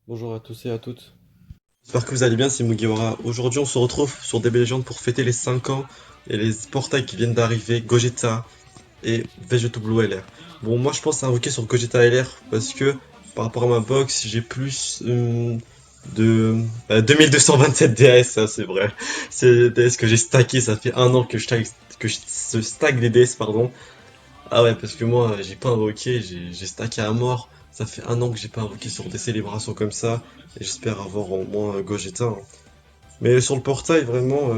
Bonjour à tous et à toutes. J'espère que vous allez bien, c'est Mugiwara. Aujourd'hui, on se retrouve sur DB Legends pour fêter les 5 ans et les portails qui viennent d'arriver, Gogeta et Vegeto Blue LR. Bon, moi je pense invoquer sur Gogeta LR parce que par rapport à ma box, j'ai plus de 2227 DS, ça c'est vrai. C'est les DS que j'ai stacké, ça fait un an que je stack des DS, pardon. Ah ouais, parce que moi, j'ai pas invoqué, j'ai stacké à mort. Ça fait un an que j'ai pas invoqué sur des célébrations comme ça. Et j'espère avoir au moins Gogeta, hein. Mais sur le portail, vraiment,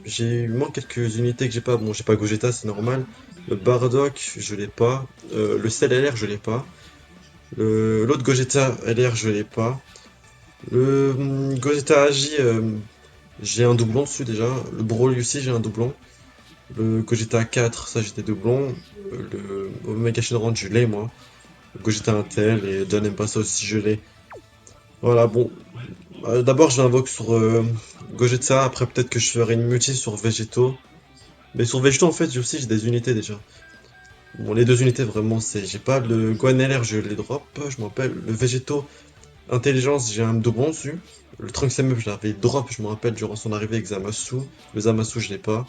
j'ai eu moins quelques unités que j'ai pas. Bon, j'ai pas Gogeta, c'est normal. Le Bardock, je l'ai pas. Le Cell LR, je l'ai pas. L'autre Gogeta LR, je l'ai pas. Le Gogeta Agi, j'ai un doublon dessus déjà. Le Broly aussi, j'ai un doublon. Le Gogeta 4, ça j'ai des doublons. Le Omega Shenron, je l'ai moi. Le Gogeta Intel et John Empassa aussi, je l'ai. Voilà, bon. D'abord, je l'invoque sur Gogeta. Après, peut-être que je ferai une multi sur Vegeto. Mais sur Vegeto, en fait, j'ai des unités déjà. Bon, les deux unités, vraiment, c'est. J'ai pas le Gohan LR, je les drop. Je m'appelle. Le Vegeto Intelligence, j'ai un doublon dessus. Le Trunks MF, je l'avais drop, je me rappelle, durant son arrivée avec Zamasu. Le Zamasu, je l'ai pas.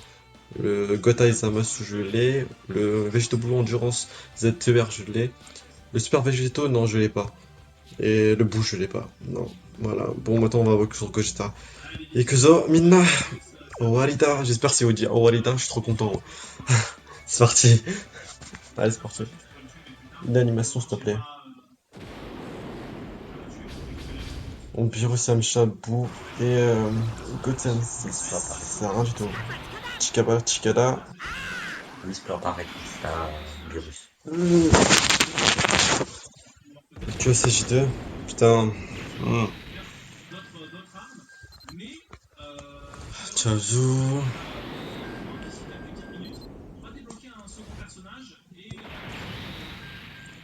Le Gotai Zamasu, je l'ai. Le Vegeto Blue Endurance ZTR, je l'ai. Le Super Vegeto, non, je l'ai pas. Et le Bou, je l'ai pas. Non. Voilà. Bon, maintenant, on va voir sur Gogeta. Ikuzo, Minna, Owalida. J'espère que c'est Odi. Owalida, je suis trop content. C'est parti. Allez, c'est parti. Une animation, s'il te plaît. Ombiru, Samcha, Bou et Goten. C'est rien du tout. Chikaba, Chikada. Whisper pareil, c'est un virus. QSJ2. Putain. Chaozu.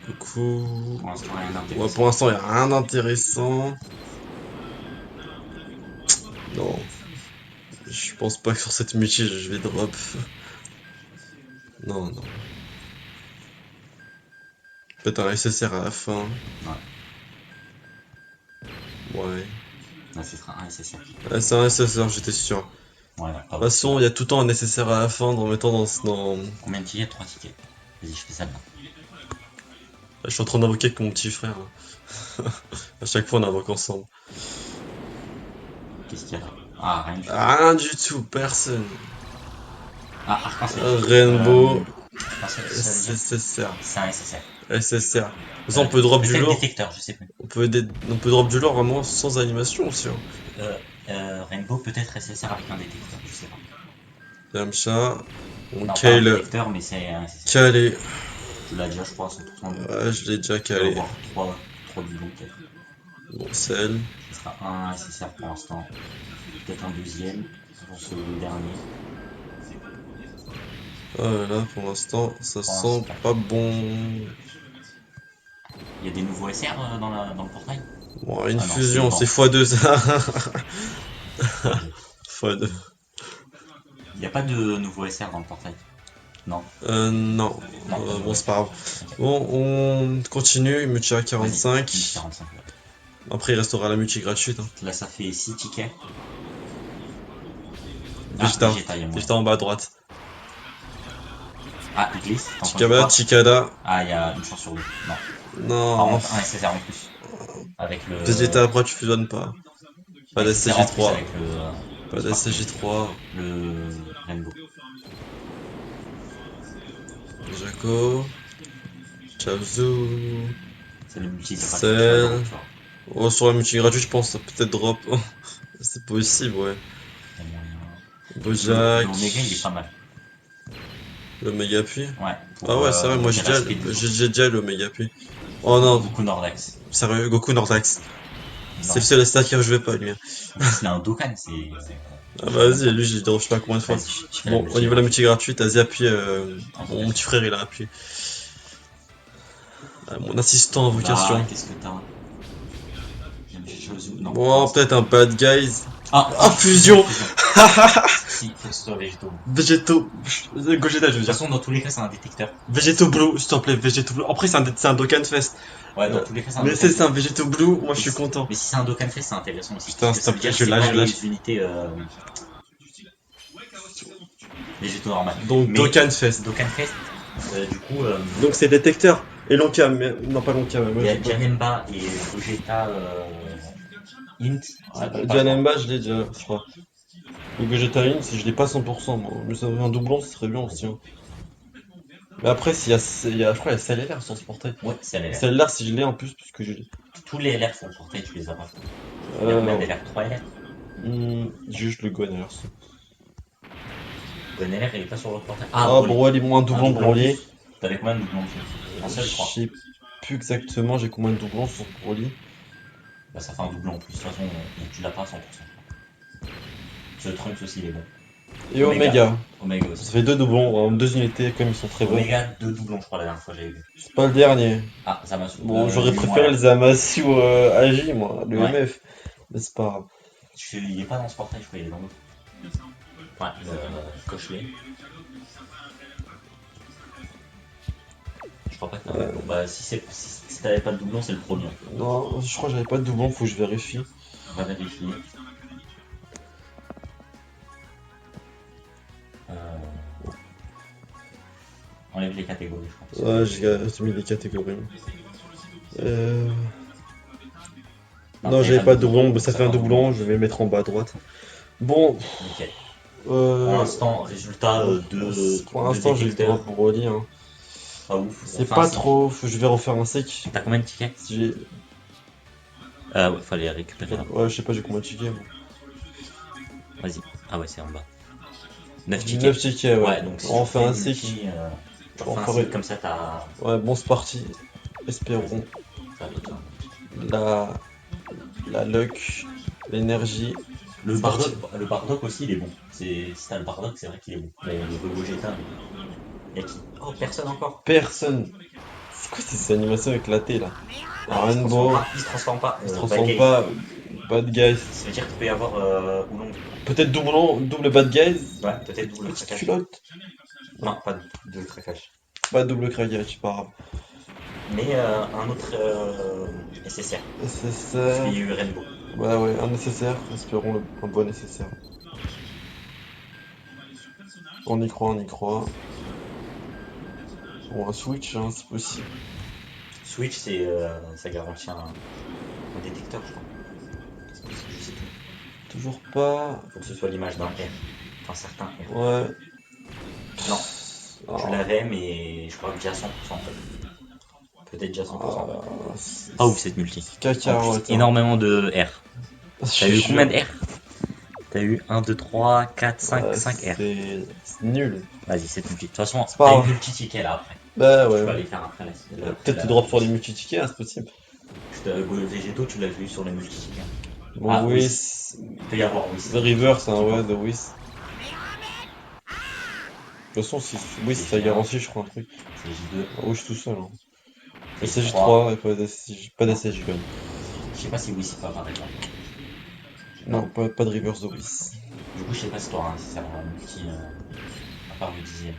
Coucou. Pour l'instant, rien Ouais, d'intéressant. pour l'instant, il n'y a rien d'intéressant. Non. Je pense pas que sur cette multi, je vais drop. Non, non. Peut-être un SSR à la fin. Ouais, Ouais. là, ce sera un SSR. Ouais, c'est un SSR, j'étais sûr. Ouais, De pas toute façon, il y a tout le temps un nécessaire à la fin en mettant dans. Combien de tickets? 3 tickets. Vas-y, je fais ça dedans. Je suis en train d'invoquer avec mon petit frère, là. À chaque fois, on invoque ensemble. Qu'est-ce qu'il y a là? Ah, rien du tout. Rien du tout, personne. Ah, arc-en-ciel. Rainbow, Arc-en-ciel, ça veut dire SSR. c'est un SSR. SSR. De toute façon, on peut drop du Peut-être lourd. détecteur, je sais plus. On peut drop du lourd vraiment sans animation aussi, hein. Rainbow, peut-être SSR avec un détecteur, je sais pas. Yamcha. On Non, pas un Kale. détecteur, mais c'est un SSR. Calé. Tu l'as déjà, je crois, 100% de. Ouais, je l'ai déjà Tu vas calé. avoir 3 doublons peut-être. Bon, celle. Ce sera un SSR pour l'instant. Peut-être un deuxième pour ce dernier. Oh là là, pour l'instant, ça Pour sent l'instant. pas bon. Il y a des nouveaux SR dans le portail? Bon, une Ah non, c'est fusion, c'est mort. x2 ça. x2. Il n'y a pas de nouveaux SR dans le portail. Non. Non. Non, pas de Bon, nouveau c'est SR. pas grave. Ok. Bon, on continue. Multi à Vas-y, 45. 45. Ouais. Après, il restera la multi gratuite, hein. Là, ça fait 6 tickets. Ah, Vegeta. Vegeta, il y a moins. Vegeta en bas à droite. Ah, il glisse. T'en penses Chikaba, quoi? Chikada. Ah, il y a une chance sur deux. Non. Par Non. contre, un SSR en plus. Avec le. Vegeta après, tu fusionnes pas. Pas Un SSR en plus d'SCJ3. avec le. Pas d'SCJ3. Le Rainbow. Jaco. Chaozu. C'est le multi, c'est pas quelque Cell. chose, tu vois. Oh, sur la multi gratuite, je pense que ça peut être drop. C'est possible, ouais. Il y a moyen. Bojack. Le Omega, il est pas mal. Le méga puits. Ouais. Pour, Ah ouais, c'est vrai, moi gérer la speed des autres. j'ai déjà le méga puits. Oh non, Goku Nordax. sérieux, Goku Nordax. Non. C'est le seul stack que je vais pas, lui, hein. En plus, il a un Dokkan, c'est. Ah bah vas-y, lui, j'ai drop je sais pas combien de fois. Vas-y, je fais la Bon, multi. au niveau de la multi gratuite, vas-y, appuie. Vas-y, Mon vas-y. petit frère, il a appuyé. Mon assistant en Là, vocation. qu'est-ce que t'as? Non, Bon, peut-être un bad guys. Ah, Ah, fusion. Si, faut que ce soit végétaux. Végétaux. Gogeta, je veux De toute dire. façon, dans tous les cas, c'est un détecteur. Végétaux Blue, s'il te plaît, Végétaux Blue. Après, c'est un Dokkan Fest. Ouais, dans tous les cas, c'est un Mais Dokkan c'est un Végétaux Blue, moi je suis Mais content. Mais si c'est un Dokkan Fest, c'est intéressant aussi. Putain, Parce que ça s'il veut te plaît, dire je que c'est lâche, pas je lâche. les unités végétaux normales. Donc, Mais Dokkan Fest. Dokkan Fest, du coup, Donc, c'est détecteur. Et Lonka, mais non, pas Lonka, mais moi il y j'ai a pas. Janemba et Vegeta Int. Janemba, je l'ai déjà, je crois. Le Gogeta Int, si je l'ai pas 100%, moi. Mais ça, un doublon, ce serait bien aussi. Hein. Mais après, je crois qu'il y a CLR sur ce portail. Ouais, c'est LR. CLR, si je l'ai en plus, puisque je l'ai. Tous les LR sont portés, tu les as pas. Il y a combien d'LR? 3 LR? Juste le Gon alors. Le LR, il est pas sur l'autre portail. Ah, Broly. Broly, moins un doublon Broly. T'avais combien de doublons? Un seul, je crois. Je sais plus exactement, j'ai combien de doublons sur Broly. Bah, ça fait un doublon en plus. De toute façon, tu l'as pas à 100%. Ce Trunks aussi, il est bon. Et Omega. Omega aussi. Ça fait deux doublons, en deux unités, comme ils sont très bons. Omega, 2 doublons, je crois, la dernière fois, j'avais vu. C'est pas le dernier. Ah, Zamasu. Bon, j'aurais préféré le Zamasu ou Agi, moi, le Ouais. MF. Mais c'est pas grave. Il est pas dans ce portail, je crois, il est dans l'autre. Ouais, coche-les. Je crois pas que t'as un doublon. Bah, si t'avais pas de doublon, c'est le premier. Non, je crois que j'avais pas de doublon, faut que je vérifie. On va vérifier. Enlève les catégories, je crois. Ouais, j'ai mis les catégories. Non, j'avais pas de doublon, mais ça fait un doublon, je vais le mettre en bas à droite. Bon. Nickel. Pour l'instant, résultat de. Pour l'instant, j'ai le droit pour Broly. Hein. Pas ouf. C'est Enfin, pas si. trop, je vais refaire un sec. T'as combien de tickets? Si j'ai. Ouais, fallait récupérer là. Ouais, je sais pas, j'ai combien de tickets. Moi. Vas-y. Ah ouais, c'est en bas. 9 J'ai tickets. 9 tickets, ouais. Donc si on tu fait fais un une sec. multi, tu On refais un ferait- sec comme ça, t'as. Ouais, bon, c'est parti. Espérons. Ça va bien. La luck, l'énergie. Le C'est parti. Bardock aussi, il est bon. Si t'as le Bardock, c'est vrai qu'il est bon. Mais le Gogeta, mais. Y'a qui? Oh, personne encore. Personne. C'est quoi ces animations éclatées là? Rainbow, Il se transforme pas. il se transforme pas. Bad guys. Ça veut dire qu'il peut y avoir Oolong. Peut-être double bad guys. Ouais, peut-être double Petite craquage. culotte. Non, pas de craquage. Pas double craquage, pas grave. Mais un autre SSR. Parce Nécessaire. qu'il y a eu Rainbow. Ouais, un nécessaire. Espérons un bon nécessaire. On y croit, on y croit. Bon, un switch, hein, c'est possible. Switch, ça garantit un détecteur, je crois. Je sais plus. Toujours pas. Faut que ce soit l'image d'un R. Un certain R. Ouais. Non, Ah, je l'avais, mais je crois que déjà 100% en fait. Peut-être déjà 100%. c'est Ah ouf, cette multi. cacahuète. Énormément de R. T'as eu combien de R? R? T'as eu 1, 2, 3, 4, 5, 5 R. C'est nul. Vas-y, cette multi. De toute façon, pas t'as grave. une multi-ticket là après. Bah Tu vas ouais. les faire après là. Peut-être tu drop sur les multi-tickets, hein, c'est possible. Végétaux, tu l'as vu sur les multi-tickets. Bon, Ah, Whis. Il peut y avoir, oui. The Reverse, hein, ouais, The Whis. De toute façon, si Whis, ça garantit, je crois, un truc. C'est J2. Oui, je suis tout seul. Hein. Et SJ3 et pas d'SJ gun. Je sais pas si oui, c'est pas pareil. Non, pas de Reverse The Whis. Du coup, je sais pas si t'auras un serveur multi à part le 10ème.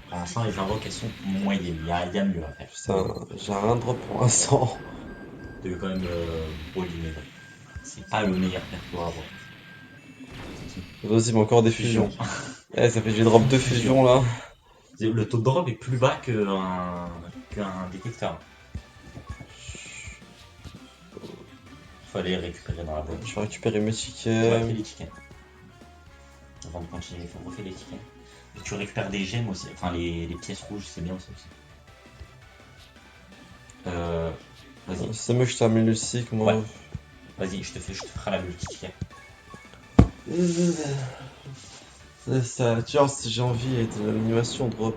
Pour l'instant, les invoques elles sont moyennes. Il y a mieux à faire. Putain, j'ai rien de drop pour l'instant. T'as eu quand même Broly, mais bon. C'est pas le meilleur perso à avoir. Vas-y, mais encore des fusions. Eh, ça fait que j'ai drop 2 fusions là. Le taux de drop est plus bas qu'un détecteur. Faut aller récupérer dans la boîte. Je vais récupérer mes On va tickets. faire les tickets. Avant de continuer, il faut refaire les tickets. Et tu récupères des gemmes aussi, enfin les pièces rouges, c'est bien ça aussi. Vas-y, C'est mieux que je termine le cycle, moi. Ouais. Vas-y, je te ferai la multi-ticket. C'est ça, tu vois, si j'ai envie de l'animation drop.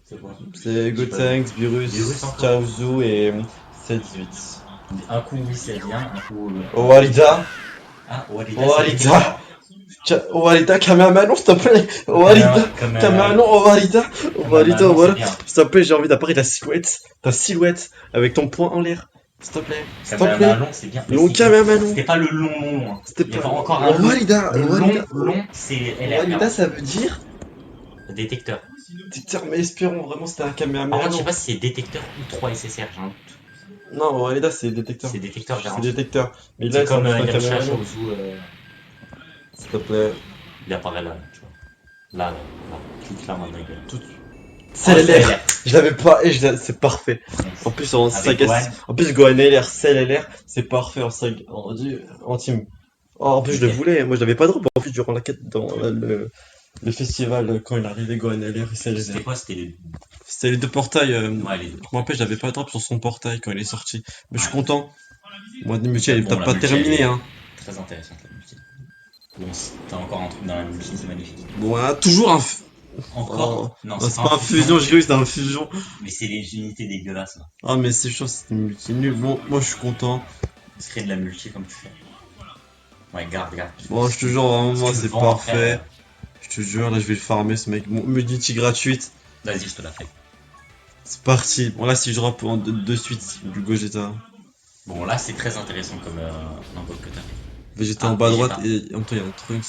C'est quoi? C'est Gotenks, Virus Virus, encore. Chaozu et C18. Un coup, oui, c'est bien, un coup. Owalida, Ah, Walida. Owalida, Owalida, Kamehameha, s'il te plaît. Owalida, Kamehameha, Owalida, Owalida, voilà. S'il te plaît, j'ai envie d'apparaître ta silhouette avec ton poing en l'air. S'il te plaît. S'il te Kamehameha plaît. long, c'est bien. Long Kamehameha long. C'était pas le long. Hein. C'était Il y avait pas. encore un long. Walida. Le Walida. long, c'est LR. Walida, ça veut dire. Détecteur. Détecteur, mais espérons vraiment c'était un Par Kamehameha contre, je sais long. pas si c'est détecteur ou 3 SSR, j'ai un doute. Non, Walida, c'est détecteur. C'est détecteur, C'est garanti. détecteur. Mais là, C'est il comme s'en fout un Yamcha Kamehameha long. Shozu, S'il te plaît. il apparaît là, tu vois. Là. Clique là maintenant, il est là. Tout. Oh, C'est c'est LR. Je l'avais pas et c'est parfait. En plus, en Avec 5 Gohan. En plus, Gohan LR, Cell LR, c'est parfait en team. Oh, en plus, je le Ok. voulais. Moi, je l'avais pas drop. En plus, durant la quête, dans le festival, quand il arrivait Gohan LR et Cell C'était LR. quoi? C'était les. C'était les deux portails. Ouais, les deux. Je me rappelle, j'avais pas drop sur son portail quand il est sorti. Mais je suis content. Moi, multi, elle est Bon, peut-être la pas multi, terminée, elle est hein. Très intéressante la multi. Bon, si t'as encore un truc dans la multi, c'est magnifique. Bon, toujours un. Encore? Oh. Non, Non, c'est pas un fusion, j'ai cru que c'était un fusion. Mais c'est les unités dégueulasses là. Ah, mais c'est chaud, c'est une multi nulle. Bon, moi, je suis content. Se créer de la multi comme tu fais. Ouais, garde. Bon, je te jure, vraiment, moi, Si tu c'est le vends parfait. après, Je te jure, là, je vais le farmer, ce mec. Bon, multi gratuite. vas-y, je te la fais. C'est parti. Bon, là, si je drop de suite du Gogeta. Bon, là, c'est très intéressant comme invoque que t'as fait. Vegeta Ah, en bas à Vegeta. droite et en même temps, il y a un Trunks.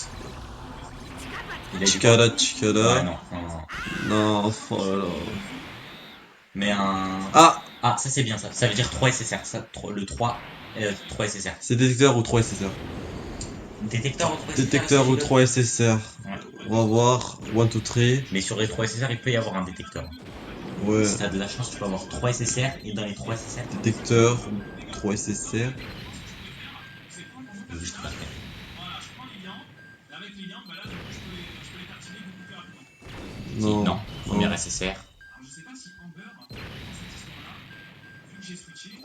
Il a dit Chikara, quoi? Chikara. Ouais, non. Non, oh là là. Mais un. Ah, Ah, ça c'est bien ça. Ça veut dire 3 SSR. Ça, le 3, 3 SSR. c'est détecteur ou 3 SSR? Détecteur ou 3 SSR? Détecteur ou 3 SSR? Ouais. On va voir. 1, 2, 3. Mais sur les 3 SSR, il peut y avoir un détecteur. Ouais. Si t'as de la chance, tu peux avoir 3 SSR et dans les 3 SSR. Détecteur, 3 SSR. Je te la fais. Non. Non, première SSR.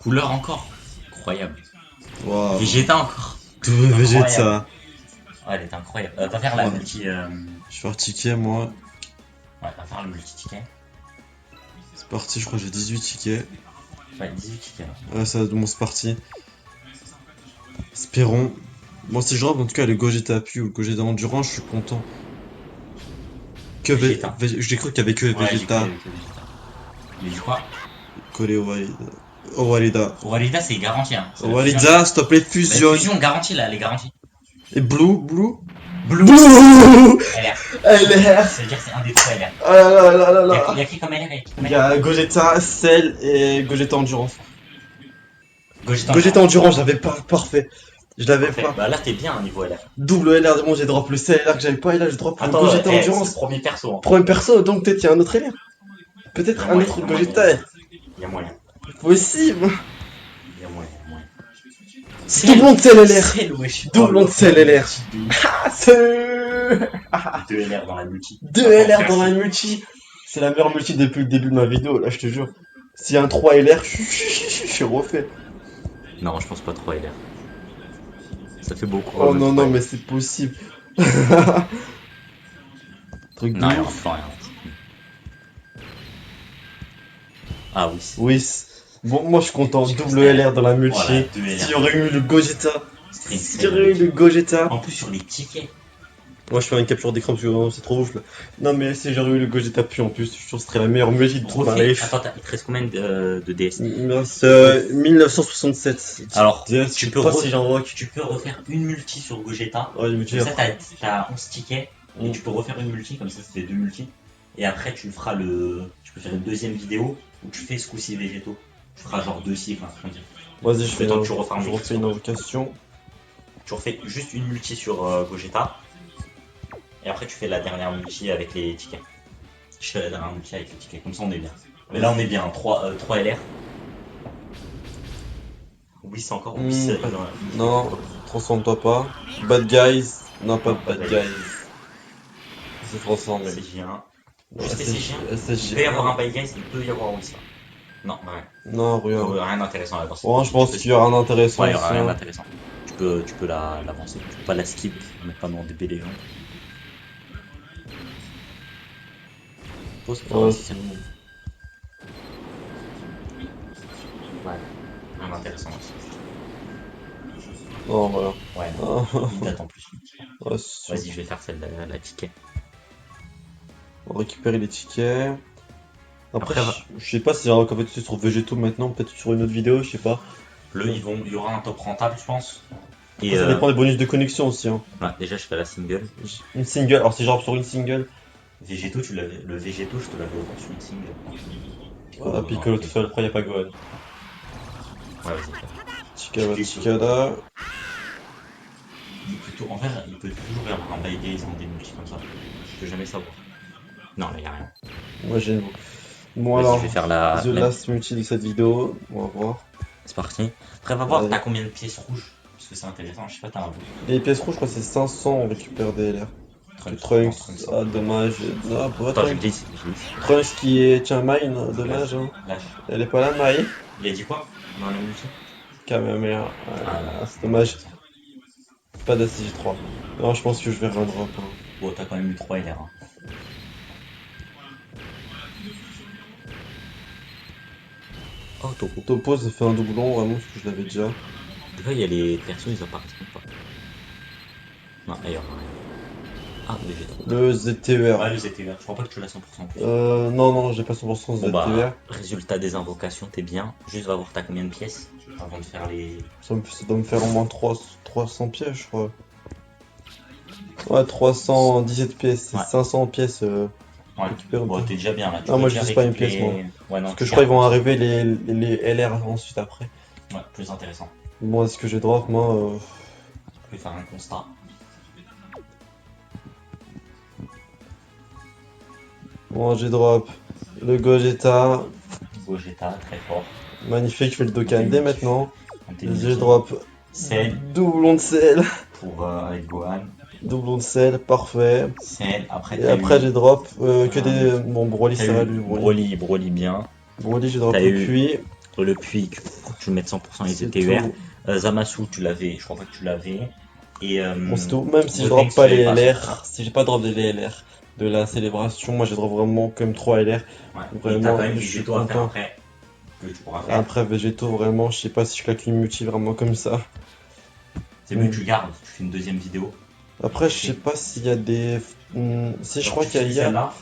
Couleur encore. Incroyable. Waouh. Vegeta encore. Tout Vegeta. Ouais, elle est incroyable. Va faire la Ouais. multi. Je vais faire ticket, moi. Ouais, va faire le multi-ticket. C'est parti, je crois que j'ai 18 tickets. Ouais, 18 tickets là. Ouais, ça bon, c'est parti. Espérons. Bon, si je drop en tout cas le Gogeta Pu ou le Gogeta Endurance, je suis content. Que Vegeta. J'ai cru qu'il y avait que Ouais, j'ai Vegeta cru que Vegeta. Mais du coup, collé au Walida. Au Walida. Walida c'est garanti. Hein. C'est Au la fusion. Walida, s'il te plaît, La fusionne. fusion garantie là, elle est garantie. Et Blue. Blue. Blue LR. LR. Ça veut dire que c'est un des 3 LR. Oh là là là là là. Il y a qui comme LR et qui comme Il LR? y a Gogeta, Cell et Gogeta Endurance. Gogeta. Gogeta Endurance, j'avais pas, parfait. Je l'avais Parfait. pas. Bah là t'es bien au niveau LR. Double LR, bon, j'ai drop le CLR que j'avais pas et là, je drop le Attends, Gogeta c'est Endurance. le premier perso. Hein. Premier perso, donc peut-être il y a un autre LR. Peut-être Il y a un moyen, autre il y a moyen. Gogeta. Il y a moyen. Possible. Il y a moyen. Doublon de CLLR. Cell, wesh. Doublon de CLLR. Ah, c'est 2 LR dans la multi. 2 LR dans la multi. C'est la meilleure multi depuis le début de ma vidéo, là, je te jure. S'il y a un 3 LR, je suis refait. Non, je pense pas 3 LR. Ça fait beaucoup. Oh non, non, mais c'est possible. Truc de Non, il ouf. rentre pas rien. Ah oui. Oui. Bon, moi je suis content. Double LR dans la multi. Voilà, 2 LR. S'il y aurait eu le Gogeta. C'était une S'il y aurait eu le Gogeta. En plus, sur les tickets. Moi je fais une capture d'écran parce que vraiment, c'est trop ouf là. Non, mais si j'aurais eu le Gogeta Pu en plus, je suis sûr que ce serait la meilleure multi de toute ma Refais. life. Attends, il te reste combien de DS? 1967. Alors, DS, tu je peux sais pas si j'en tu peux refaire une multi sur Gogeta. Ouais, multi. Comme ça, t'as 11 tickets. Et Mm. tu peux refaire une multi, comme ça, c'était 2 multi. Et après, tu feras tu peux faire une deuxième vidéo où tu fais ce coup-ci végétaux. Tu feras genre 2 cycles, un truc comme ça. Vas-y, je fais Toi, une, tu refarmes je les refais une invocation. Tu refais juste une multi sur Gogeta. Et après, tu fais la dernière multi avec les tickets. Je fais la dernière multi avec les tickets, comme ça, on est bien. Mais là, on est bien, 3 LR. Oui, c'est encore. Oui, c'est. Non, transforme-toi pas. Bad guys. Non, pas bad guys. C'est transformé. SJ1. Non, Juste SJ1. Il SSG. peut y avoir un Bad Guys, il peut y avoir oui ça. Non, ouais. Non, rien. Rien d'intéressant à avancer. Bon, je pense qu'il y aura un intéressant. Ouais, il y aura aussi, rien hein. d'intéressant. Tu peux l'avancer. Tu peux pas la skip, mais pas non DB les gens. Pose pour Ouais, c'est bon. Ouais, rien d'intéressant aussi. non, voilà. Ouais, Ah, non, il date en plus. ouais, c'est sûr. Vas-y, je vais faire celle de la ticket. On va récupérer les tickets. Après, Après, je sais pas si j'ai un recommandé sur Végétaux maintenant, peut-être sur une autre vidéo, je sais pas. Il y aura un top rentable, je pense. Et Ça dépend des bonus de connexion aussi. Hein. ouais, déjà, je fais la single. Une single, alors si je drop sur une single, Végéto, le Végéto, je te l'avais offert sur une single. ah, Piccolo tout seul, après y a pas Gohan. Ouais, vas-y, fais. Chikada, Chikada. En vrai, il peut toujours y avoir un by days en des multis comme ça. Je peux jamais savoir. Non, mais y a rien. Moi j'ai une. Bon Vas-y, alors, je vais faire la. the last multi de cette vidéo, on va voir. C'est parti. Après, va voir, Ouais. t'as combien de pièces rouges? Parce que c'est intéressant, je sais pas, t'as un Les pièces rouges, je crois que c'est 500, on récupère des LR. Trunks. Trunks, Non, Trunks. ah dommage. Non, pas Attends, je Trunks. glisse. Trunks qui est tiens mine, dommage. Hein. Lâche. Elle est pas là, Maï. Il a dit quoi dans la multi? Kamehameha. Ah, C'est dommage. Pas d'ACG3. Non, je pense que je vais rien drop. Hein. bon, t'as quand même eu 3 LR. Hein. Oh, Topo. Topo, ça fait un doublon, vraiment, parce que je l'avais déjà. Des fois, il y a les persos, ils apparaissent même pas. Non, ailleurs, rien. Ah, Végéto. Le ZTER. Ouais, le ZTR. Je crois pas que tu l'as 100%. Non, j'ai pas 100% Bon, ZTER. bah, résultat des invocations, t'es bien. Juste va voir t'as combien de pièces avant de faire les. Ça doit me faire au moins 300 pièces, je crois. Ouais, 317 pièces, c'est Ouais. 500 pièces. Ouais. Récupérer. Bon, t'es déjà bien là. Tu Ah, peux moi, je déjà vise pas une récupérer- pièce, moi. Ouais, non, Parce que tu je crois qu'ils vont gardes. arriver les LR ensuite après. Ouais, plus intéressant. Bon, est-ce que j'ai drop, moi Je vais faire un constat. Bon, j'ai drop le Gogeta. Gogeta, très fort. Magnifique, je fais le Dokkan dès maintenant. Antémulti. J'ai drop Cell doublon de sel. pour avec Gohan. Doublon de sel, parfait. Cell, après Et t'as après, eu. j'ai drop que des. Bon, Broly, T'as ça va eu lui, Broly. Broly bien. Broly, j'ai drop T'as le eu- puits. Le puits, faut que tu le mettes 100% les C'est ETUR. tout. Zamasu, tu l'avais, je crois pas que tu l'avais. Et Bon, c'est tout. Même si je Gotenks, drop pas tu les l'avais LR, si j'ai pas drop des LR de la célébration, moi, j'ai drop vraiment comme 3 LR. Ouais. Vraiment, Et t'as quand même je suis Végéto à faire content. après. Que tu pourras faire. Après, Végéto, vraiment, je sais pas si je claque une multi vraiment comme ça. C'est mieux que tu gardes, tu fais une deuxième vidéo. Après, je sais pas s'il y a des. Si, je crois qu'il y a, celle-là.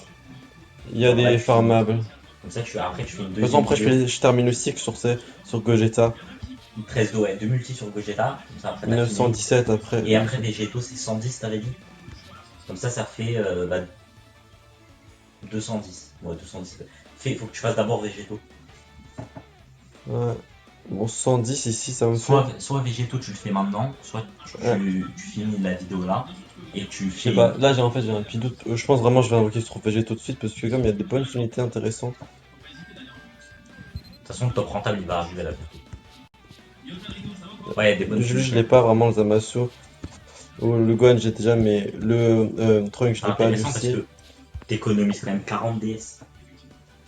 il y a des farmables. Comme ça, après, tu fais une De toute deuxième façon, après, vidéo. je termine le cycle sur Gogeta. 13 ouais, 2 multi sur Gogeta. Comme ça, après, t'as fini. 917 après. Et après, Végéto, c'est 110, t'avais dit. Comme ça fait 210. Ouais, 210. Faut que tu fasses d'abord Végéto. Ouais. Bon, 110 ici, ça me fait. Soit Végéto, tu le fais maintenant, soit tu finis la vidéo là. Et tu Je fais. sais pas, là j'ai un petit doute. Je pense vraiment que je vais invoquer ce trophée Végéto tout de suite parce que comme il y a des bonnes unités intéressantes. De toute façon, le top rentable il va arriver là. Ouais, il y a des bonnes Je l'ai pas vraiment le Zamasu. Ou le Gohan j'ai déjà, mais le Trunks je l'ai pas lui intéressant parce aussi. que t'économises quand même 40 DS.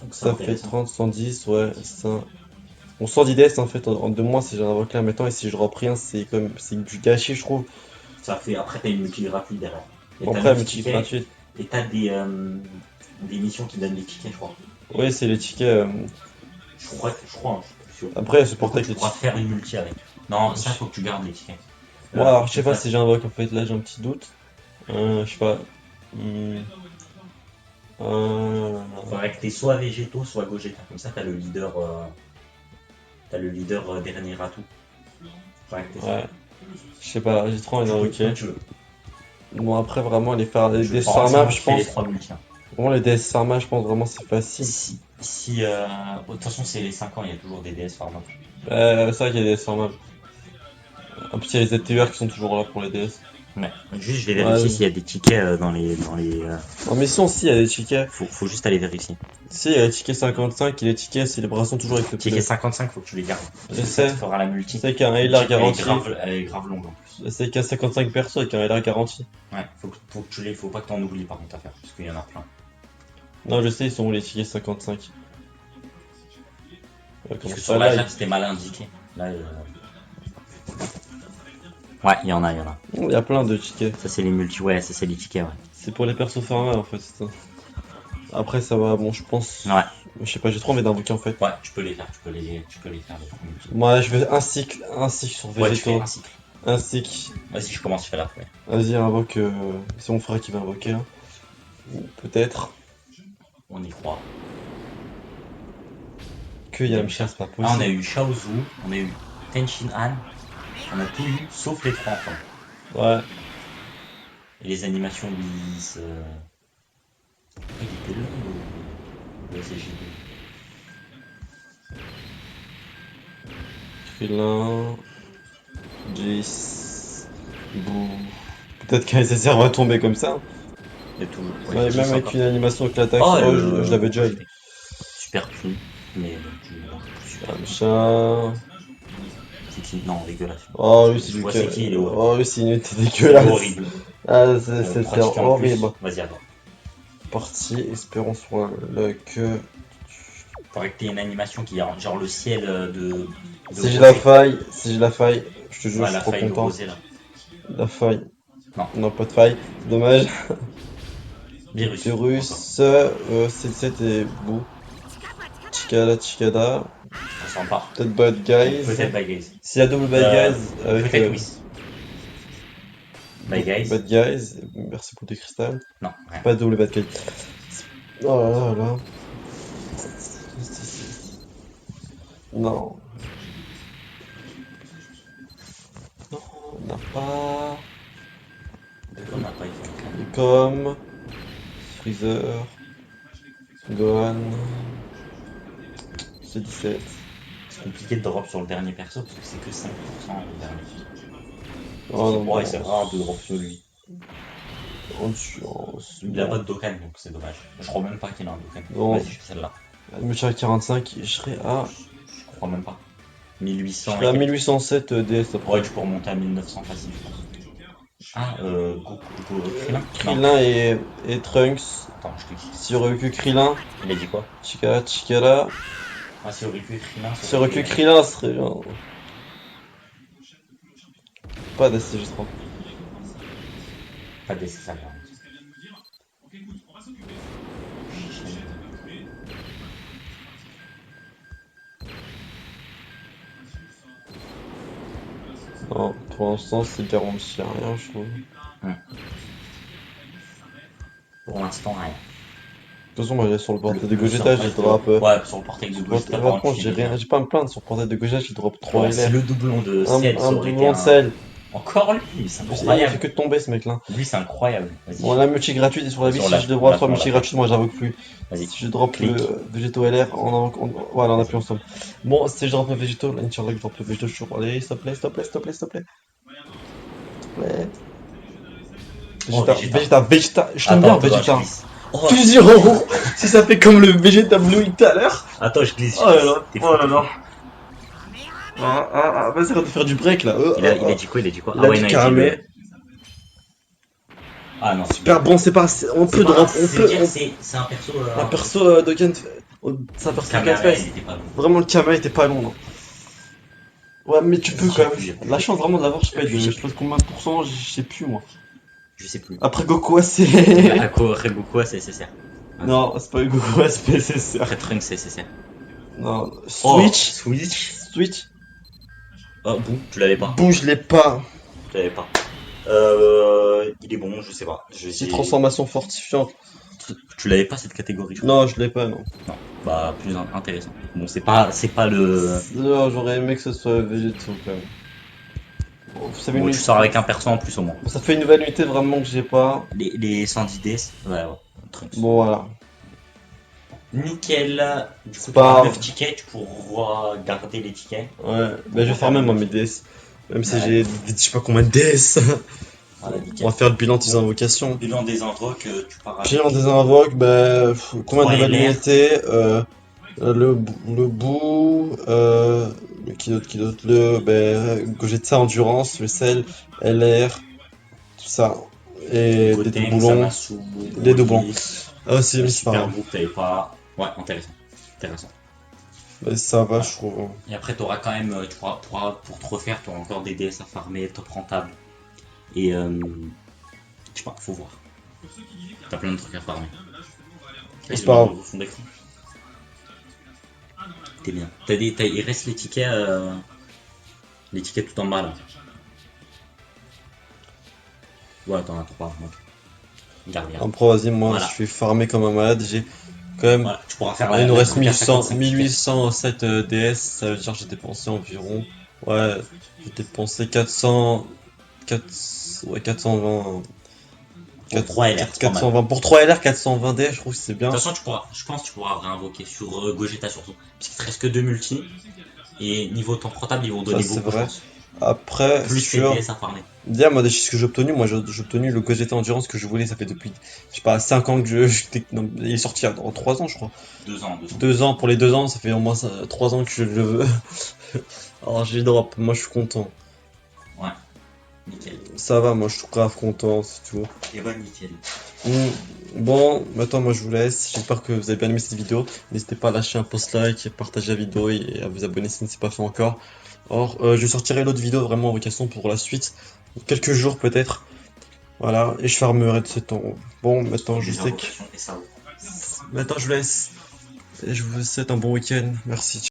Donc Ça fait 30, 110, ouais. Ça... Bon, 110 DS en fait en 2 mois si j'ai invoqué un maintenant et si je drop rien c'est comme c'est du gâchis je trouve. Ça fait après t'as une multi gratuite derrière. Et Bon, t'as après, 9 multi tickets, gratuite. et t'as des missions qui donnent des tickets, je crois. Oui, c'est les tickets. Je crois, hein, je suis pas sûr. Après, ce Du coup, portail tu les pourras tickets. faire une multi avec. Non, ça faut que tu gardes les tickets. Moi, alors, je sais pas si j'invoque en fait, là j'ai un petit doute. Je sais pas. Faudrait que t'aies soit Végéto, soit Gogeta. Comme ça, t'as le leader. Dernier Ratou. Faudrait que t'aies ça. Ouais. Je sais pas, j'ai trop envie d'invoquer. Comme tu veux. Bon, après, vraiment, les Je DS pense Pharma, que je tu fais les pense. 3 multi. Hein. Vraiment, les DS Pharma, je pense vraiment c'est facile. De toute façon, c'est les 5 ans, il y a toujours des DS Pharma. C'est vrai qu'il y a des DS Pharma. En plus, il y a les ZTUR qui sont toujours là pour les DS. Ouais. Juste, je vais vérifier s'il y a des tickets dans les. En mission, si, il y a des tickets. Faut juste aller vérifier. Si, il y a les tickets 55 et les tickets célébrations toujours avec le Ticket 55, faut que tu les gardes. Je sais. Tu feras la multi. C'est qu'il y a un LR garanti. Elle est grave longue en plus. C'est qu'il y a 55 persos avec un LR garanti. Ouais, faut pas que t'en oublies par contre à faire, parce qu'il y en a plein. Non, je sais, ils sont où les tickets 55. Parce que sur la Jap, c'était mal indiqué. Là, ouais, il y en a. Il y a plein de tickets. Ça, c'est les multi, ouais, ça, c'est les tickets, ouais. C'est pour les persos pharma en fait, c'est ça. Après, ça va, bon, je pense. Ouais. Je sais pas, j'ai trop envie d'invoquer en fait. Ouais, tu peux les faire, les multi. Moi, je vais un cycle sur Ouais, tu fais Végéto. un cycle. Un cycle. Vas-y, je commence, je fais la première. Vas-y, invoque. C'est mon frère qui va invoquer là. Peut-être. On y croit. Que Yamcha, c'est pas possible. Ah, on a eu Shaozu, on a eu Tenshin Han, on a tout eu, sauf les 3 enfants. Ouais. Et les animations Whis. Il était là, le CGD. Krillin. Jace. Boo. Peut-être qu'ASSR va tomber comme ça. Il y a tout. Ouais, Ouais, même Jace avec encore. une animation avec l'attaque. Oh, Oh, je l'avais déjà eu. Super clean. Mais super. Machin. C'est qui? Non, dégueulasse. Oh, lui, c'est Je du vois ca- c'est qui, il est horrible. Oh, lui, c'est une unité C'est dégueulasse. horrible. Ah, On c'était pratique en plus. horrible. Vas-y, à toi. Parti, espérons sur le que. Faudrait que t'aies une animation qui a genre le ciel de Si j'ai rosé. la faille, je te jure, Ouais, je la suis trop faille de content. rosé là. La faille. Non. Non, pas de faille. Dommage. Virus. Virus, C7 et Boo. Chikada. On s'en part. Peut-être Bad Guys. Peut-être Bad Guys. S'il y a double Bad Guys avec. Peut-être Whis. Bad Guys. Bad Guys. Merci pour tes cristals. Non, rien. Pas double Bad Guys. Oh là là là. Non. Non, on n'a pas. On n'a pas été. Comme. Freezer. Gohan. C17. C'est compliqué de drop sur le dernier perso parce que c'est que 5% le dernier. Oh non, Ouais, c'est rare de drop sur lui. Il a pas de Dokkan donc c'est dommage. Je crois même pas qu'il a un Dokkan. Non. Vas-y, je fais celle-là. Me tirer à 45, je serais à. Je crois même pas. 1800. Je serais à 1807 DS après. Ouais, tu peux remonter à 1900 facile, je pense. Ah, Krillin. Krillin et Trunks. Attends, je te dis. Si aurait eu que Krillin, Il a dit quoi? Chikara. Ah, si aurait pu Krillin. Si aurait eu que Krillin, ce serait bien. Pas d'SCG 3. Pas d'essai, ça va. Non, pour l'instant, c'est garanti à rien, je trouve. Pour l'instant, rien. De toute façon, moi, j'ai sur le portail de Le Gogeta, sort j'ai reste- drop. Ouais, sur le portail de Gogeta, Par contre, j'ai pas à me plaindre sur le portail de Gogeta, j'ai drop 3 Ouais, c'est LR. le doublon de Ciel, ça Un aurait été doublon de sel. Encore lui, c'est Il fait incroyable. que de tomber ce mec là. Lui, c'est incroyable. Vas-y. Bon, la multi gratuite est sur la vie. Sur Si la- je drop la- 3 on multi l'a gratuites, moi j'invoque plus. Vas-y. Si je drop Clique. le Végéto LR, voilà, on a plus ensemble. Bon, si je drop le Végéto, là, Inch'Allah, que je drop le Végéto, je suis allez, s'il te plaît, s'il te plaît, s'il te plaît, s'il te plaît. S'il te plaît. Oh, Vegeta, je t'aime bien, Vegeta. Oh, Tu dis, oh, si ça fait comme le Vegeta Blue tout à l'heure. attends, je glisse. Oh là là, T'es oh fou. là là. Vas-y, arrête de faire du break là. Il a dit quoi? Il a dit quoi? Il a dit non, Karamé. Ah non, Super bon, c'est pas. On peut drop, on peut. C'est un perso. Un perso de Ken. C'est un perso de Kamehameha, Ken il était pas bon. Vraiment, le Kama était pas long. Non. Ouais, mais tu peux J'ai quand plus, même. La chance vraiment de l'avoir, je sais pas, je sais pas combien de pourcents, je sais plus moi. Je sais plus. Après Goku, c'est. Après Goku, c'est SSR. Non, c'est pas Goku, c'est PSSR. Après Trunks, c'est SSR. Non, Oh, Switch. Switch. Oh, bon, tu l'avais pas. Bouge les pas. Tu l'avais pas. Il est bon, je sais pas. Je vais C'est essayer. transformation fortifiante. Tu l'avais pas cette catégorie, je crois. Non, je l'ai pas, non. Non. Bah, plus intéressant. Bon, c'est pas le. Non, j'aurais aimé que ce soit Végéto quand même. Bon, vous savez, Bon, une tu sors avec un perso en plus au moins. Ça fait une nouvelle unité vraiment que j'ai pas. Les 110 DS. Ouais. Trunks. Bon, voilà. Nickel. Du coup, tu pas as grave. 9 tickets, tu pourras garder les tickets. Ouais, bah je vais farmer moi mes DS. Même si Ouais. j'ai je sais pas combien de DS. Voilà, On nickel. va faire le bilan de tes invocations. Bilan des invoques, tu pars avec. Bilan des invoques, bah combien de 3 nouvelles LR. unités le bout, qui d'autre, Gogeta Endurance, le sel, LR, tout ça. Et des Goten, doublons. Zamasu, Des doublons. Broly, Ah aussi, mais c'est pas Super grave. Group, t'avais pas. Ouais, intéressant. Bah, ça va, je trouve. Et après, t'auras quand même, tu pourras, pour te refaire, t'auras encore des DS à farmer, top rentable. Et je sais pas, faut voir. T'as plein de trucs à farmer. C'est pas grave. Au fond d'écran. T'es bien. Il reste les tickets tout en bas là. Ouais, t'en as 3. Regarde. Après, vas-y, moi Voilà. je suis farmé comme un malade. J'ai quand même. Voilà, tu pourras faire Il nous reste truc à 1100, 55 tickets. 1807 DS, ça veut dire que j'ai dépensé environ Ouais, j'ai dépensé 400... 4... Ouais, 420... Pour 3 LR, c'est pas mal. 420... Pour 3 LR, 420 D, je trouve que c'est De bien. toute façon, je pense que tu pourras réinvoquer sur Gogeta surtout. Parce qu'il te reste que 2 multis. Et niveau temps portable, ils vont Ça, donner c'est beaucoup, je vrai. pense. Après, Plus sur... TDS à farmer. Dire, moi, des choses que j'ai obtenu, j'ai obtenu le Gogeta Endurance que je voulais, ça fait depuis, je sais pas, 5 ans que non, il est sorti en 3 ans, je crois. 2 ans, 2 ans. 2 ans, pour les 2 ans, ça fait au moins 3 ans que je le veux. Alors, j'ai drop, moi, je suis content. Ouais, nickel. Ça va, moi, je suis grave content, c'est tout. Et bah, nickel. Hmm. Bon, maintenant, moi, je vous laisse. J'espère que vous avez bien aimé cette vidéo. N'hésitez pas à lâcher un post like, partager la vidéo et à vous abonner si ce n'est pas fait encore. Or, je sortirai l'autre vidéo vraiment en vacation pour la suite. Quelques jours, peut-être. Voilà, et je farmerai de ce temps. Bon, maintenant je Les sais que... invocations et ça. Maintenant je vous laisse. Et je vous souhaite un bon week-end. Merci.